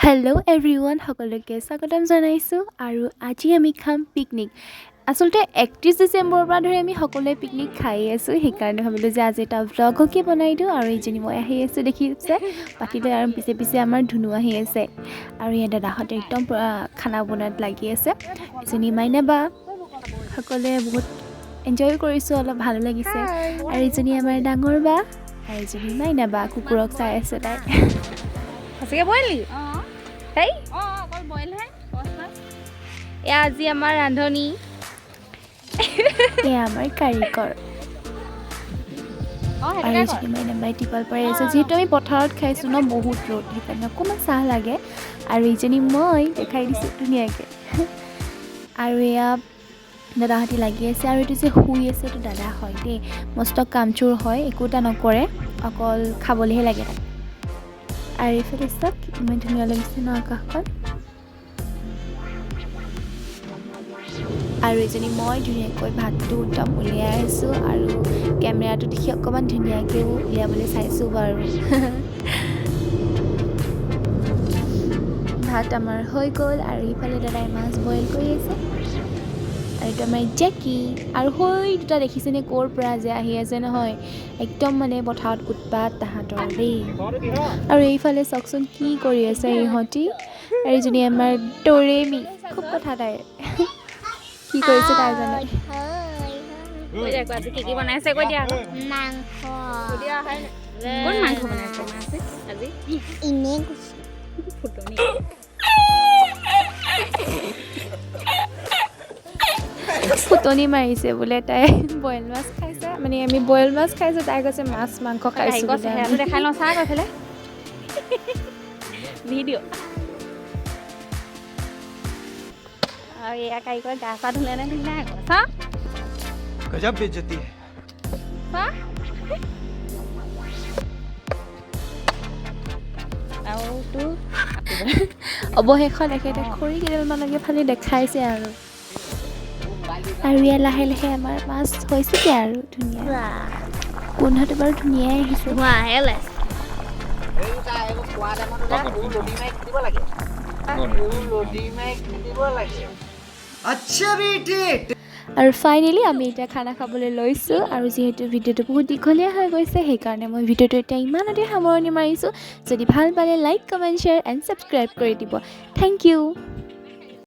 Hello' everyone সকলোকে স্বাগতম জনাইছোঁ আৰু আজি আমি খাম পিকনিক। আচলতে 31 ডিচেম্বৰৰ পৰা ধৰি আমি সকলোৱে পিকনিক খাই আছোঁ, সেইকাৰণে ভাবিলোঁ যে আজি এটা ভ্লগকে বনাই দিওঁ। আৰু এইজনী মই আহি আছোঁ দেখিছে পাতিলৈ, আৰু পিছে পিছে আমাৰ ধুনু আহি আছে আৰু ইয়াত দাদাহঁতে একদম পূৰা খানা বনোৱাত লাগি আছে। এজনী মাইনা বা, সকলোৱে বহুত এনজয় কৰিছোঁ, অলপ ভালো লাগিছে। আৰু এইজনী আমাৰ ডাঙৰ বা আৰু এইজনী মাইনা বা, কুকুৰক চাই আছে তাই। সঁচাকৈ বইল নেকি? হেই অকল বইলহে। এয়া আজি আমাৰ ৰান্ধনি, এয়া আমাৰ কাৰিকৰ। আৰু এইজনী মাইনা বাই টিপাল পাৰি আছে, যিহেতু আমি পথাৰত খাইছোঁ ন, বহুত ৰ'দ, সেইকাৰণে অকণমান চাহ লাগে। আৰু এইজনী মই দেখাই দিছোঁ ধুনীয়াকৈ। আৰু এয়া দাদাহঁতি লাগি আছে, আৰু এইটো যে শুই আছে এইটো দাদা হয় দেই, মস্ত কামচোৰ হয়, একো এটা নকৰে, অকল খাবলৈহে লাগে তাক। আৰু এইফালে চাওক ইমান ধুনীয়া লাগিছে ন আকাশখন। আৰু এজনী মই ধুনীয়াকৈ ভাতটো একদম উলিয়াই আছোঁ, আৰু কেমেৰাটো দেখি অকণমান ধুনীয়াকৈও উলিয়াবলৈ চাইছোঁ বাৰু। ভাত আমাৰ হৈ গ'ল, আৰু ইফালে দাদাই মাছ বইল কৰি আছে। আৰু এইটো আমাৰ জেকি, আৰু সৈ দুটা দেখিছেনে ক'ৰ পৰা যে আহি আছে নহয়, একদম মানে পথাৰত উৎপাত তাহাঁতৰ দেই। আৰু এইফালে চাওকচোন কি কৰি আছে ইহঁতি। আৰু এইজনী আমাৰ দৰেমি, খুব কথা তাইৰ। কি কৰিছে তাই জানে। কৈ দিয়া, আজি কি বনাইছে কৈ দিয়া। মাংস। কোন মাংস বনাইছে মাছে আজি? এনেই কৈছোঁ। ফুটনি। ফুটনি মাৰিছে বোলে তাই, বইল মাছ খাইছে, মানে আমি বইল মাছ খাইছোঁ, তাই কৈছে মাছ মাংস খাইছোঁ বোলে। চেহেৰাটো দেখাই লওঁ চা কৈছিলে ভিডিঅ'। আৰু এয়া কাৰিকৰ গা চা ধুলে নে ধুলে আকৌ চা। गजब बेइज्जती है। আৰু তোৰ অৱশেষত এখেতে খৰি কেইডালমানকে ফালি দেখাইছে আৰু ইয়াত লাহে লাহে আমাৰ মাছ হৈছেগৈ আৰু ধুনীয়া, গোন্ধটো বাৰু ধুনীয়াই আহিছে। ধোঁৱাহে ওলাইছে। আৰু ফাইনেলি আমি এতিয়া খানা খাবলৈ লৈছোঁ, আৰু যিহেতু ভিডিঅ'টো বহুত দীঘলীয়া হৈ গৈছে, সেইকাৰণে মই ভিডিঅ'টো এতিয়া ইমানতে সামৰণি মাৰিছোঁ। যদি ভাল পালে like, comment, share and subscribe কৰি দিব। Thank U.